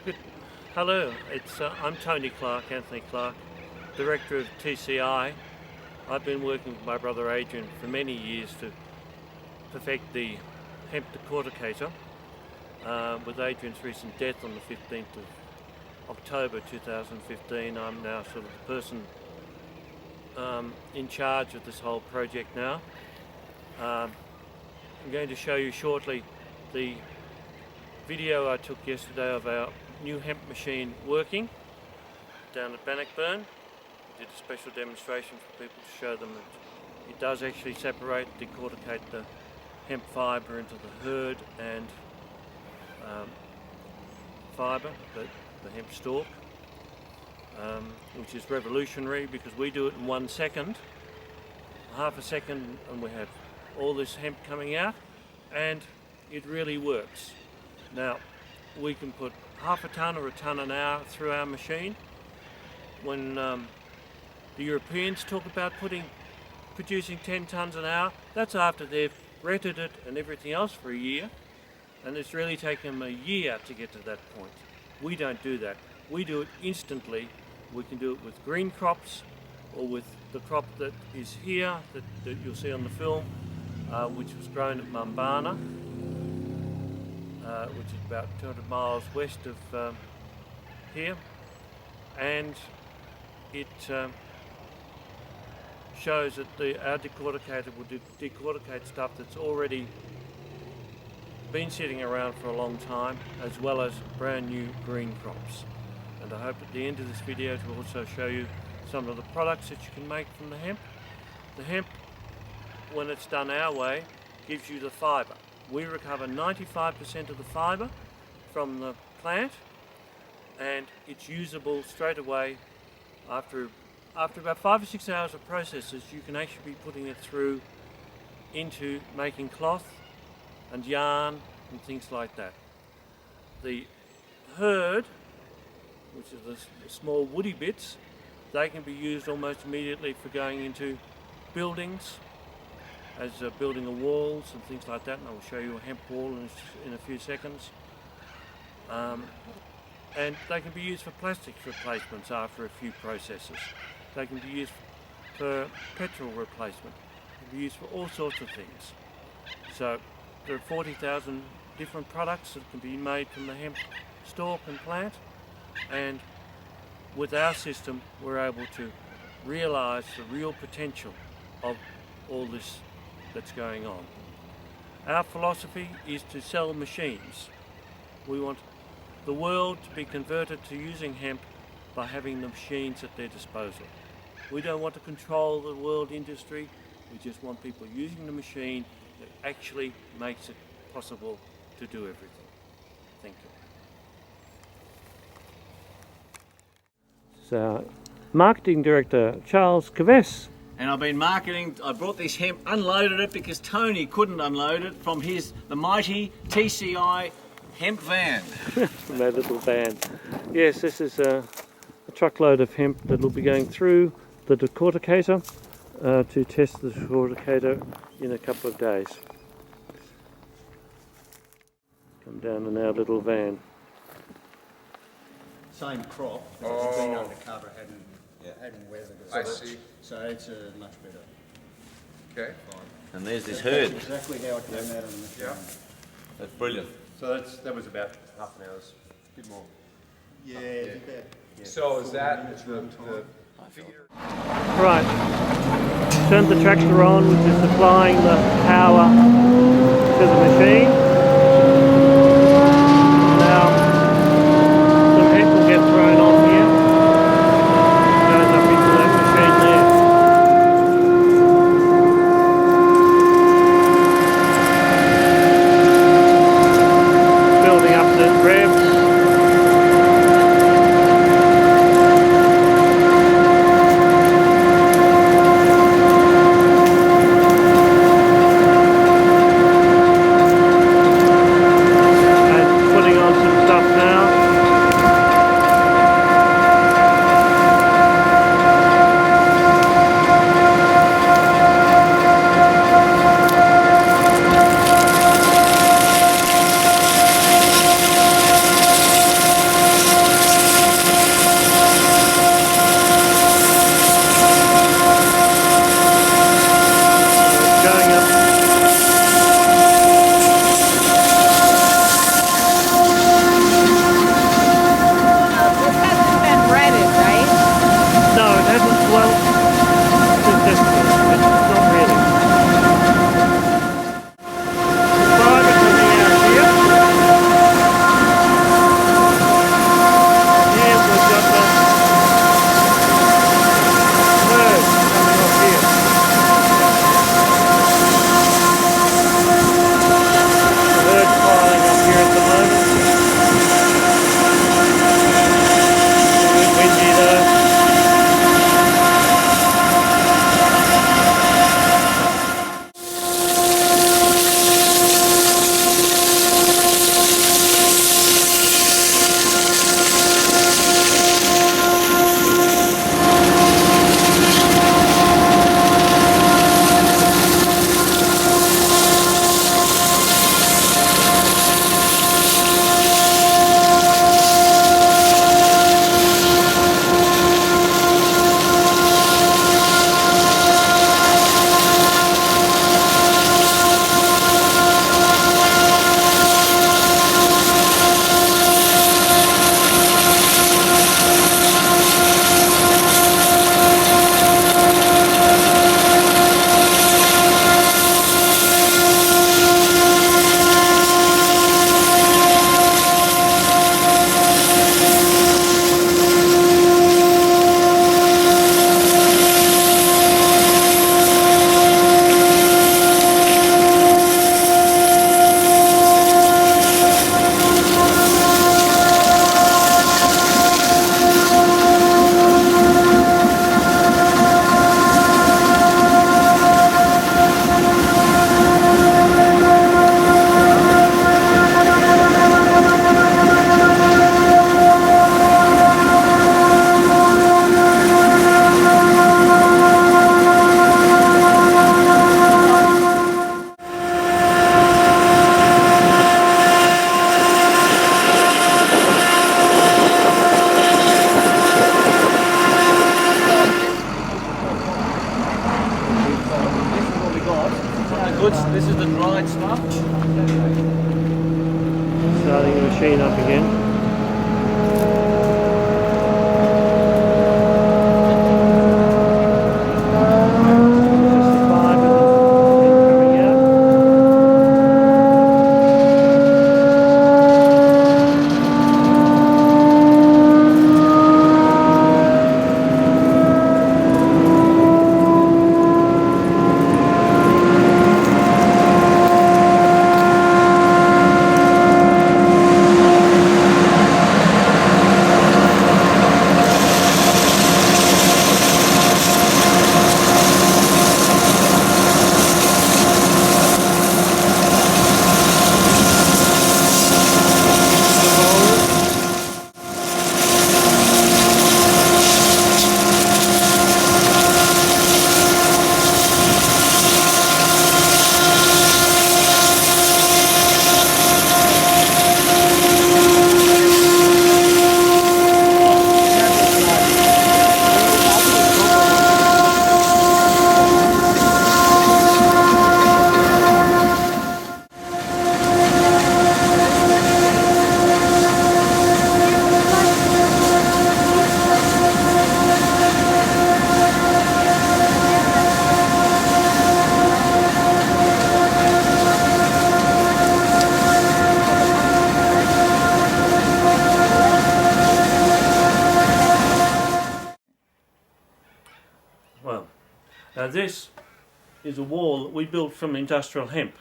Good. Hello, I'm Tony Clarke, Anthony Clarke, Director of TCI. I've been working with my brother Adrian for many years to perfect the Hemp Decorticator. With Adrian's recent death on the 15th of October 2015, I'm now sort of the person in charge of this whole project now. I'm going to show you shortly the video I took yesterday of our new hemp machine working down at Bannockburn. We did a special demonstration for people to show them that it does actually separate, decorticate the hemp fibre into the hurd and fibre, the hemp stalk, which is revolutionary because we do it in 1 second, half a second, and we have all this hemp coming out, and it really works. Now, we can put half a tonne or a tonne an hour through our machine. When the Europeans talk about producing 10 tonnes an hour, that's after they've retted it and everything else for a year, and it's really taken them a year to get to that point. We don't do that. We do it instantly. We can do it with green crops or with the crop that is here that you'll see on the film, which was grown at Mumbana, which is about 200 miles west of here, and it shows that our decorticator will decorticate stuff that's already been sitting around for a long time, as well as brand new green crops. And I hope at the end of this video to also show you some of the products that you can make from the hemp. The hemp, when it's done our way, gives you the fibre. We recover 95% of the fibre from the plant, and it's usable straight away. After about 5 or 6 hours of processes, you can actually be putting it through into making cloth and yarn and things like that. The hurd, which are the small woody bits, they can be used almost immediately for going into buildings, as building of walls and things like that, and I will show you a hemp wall in a few seconds. And they can be used for plastics replacements after a few processes. They can be used for petrol replacement. They can be used for all sorts of things. So there are 40,000 different products that can be made from the hemp stalk and plant, and with our system we're able to realise the real potential of all this that's going on. Our philosophy is to sell machines. We want the world to be converted to using hemp by having the machines at their disposal. We don't want to control the world industry, we just want people using the machine that actually makes it possible to do everything. Thank you. So, Marketing Director Charles Kavess. And I've been marketing. I brought this hemp, unloaded it because Tony couldn't unload it from the mighty TCI hemp van. My little van. Yes, this is a truckload of hemp that will be going through the decorticator to test the decorticator in a couple of days. Come down in our little van. Same crop, but it's been undercover, hadn't weathered it. I see. So it's much better. Okay. And there's this herd. That's exactly how it came out on the machine. Yeah. That's brilliant. So that was about half an hour's, a bit more. Yeah, it's about. Yeah, So is that the feeder? Right, turn the tractor on, which is supplying the power to the machine. Now, some hemp will get thrown on here. Goes up into that machine there. Building up the revs. Now this is a wall that we built from industrial hemp.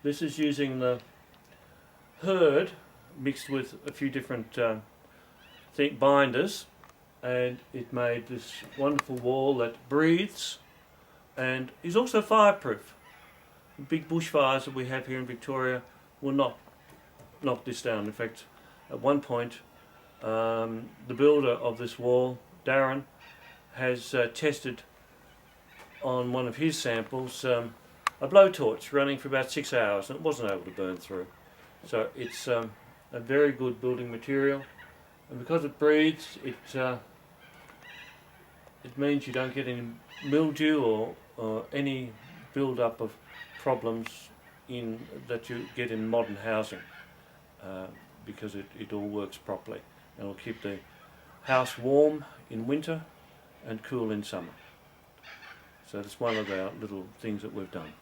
This is using the herd mixed with a few different binders, and it made this wonderful wall that breathes and is also fireproof. The big bushfires that we have here in Victoria will not knock this down. In fact, at one point the builder of this wall, Darren, has tested on one of his samples a blowtorch running for about 6 hours, and it wasn't able to burn through. So it's a very good building material, and because it breathes, it means you don't get any mildew or any build-up of problems that you get in modern housing, because it all works properly, and it'll keep the house warm in winter and cool in summer. So that's one of our little things that we've done.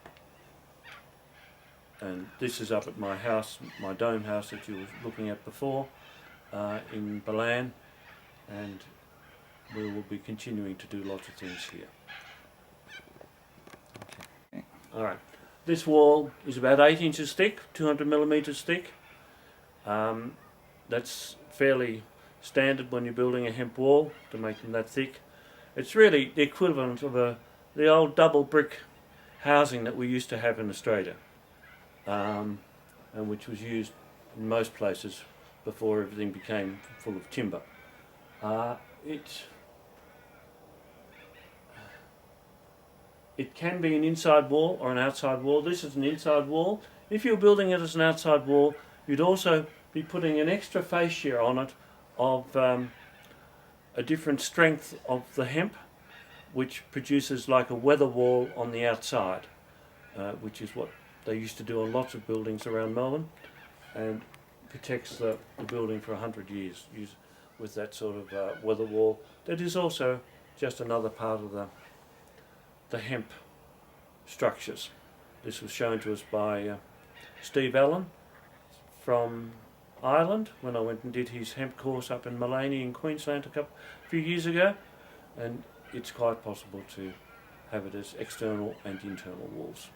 And this is up at my house, my dome house that you were looking at before, in Balan, and we will be continuing to do lots of things here. Okay. Alright, this wall is about 8 inches thick, 200 millimeters thick. That's fairly standard when you're building a hemp wall, to make them that thick. It's really the equivalent of the old double brick housing that we used to have in Australia, and which was used in most places before everything became full of timber. It can be an inside wall or an outside wall. This is an inside wall. If you're building it as an outside wall, you'd also be putting an extra fascia on it of a different strength of the hemp, which produces like a weather wall on the outside, which is what they used to do on lots of buildings around Melbourne, and protects the building for 100 years with that sort of weather wall. That is also just another part of the hemp structures. This was shown to us by Steve Allen from Ireland when I went and did his hemp course up in Maleny in Queensland a few years ago, and it's quite possible to have it as external and internal walls.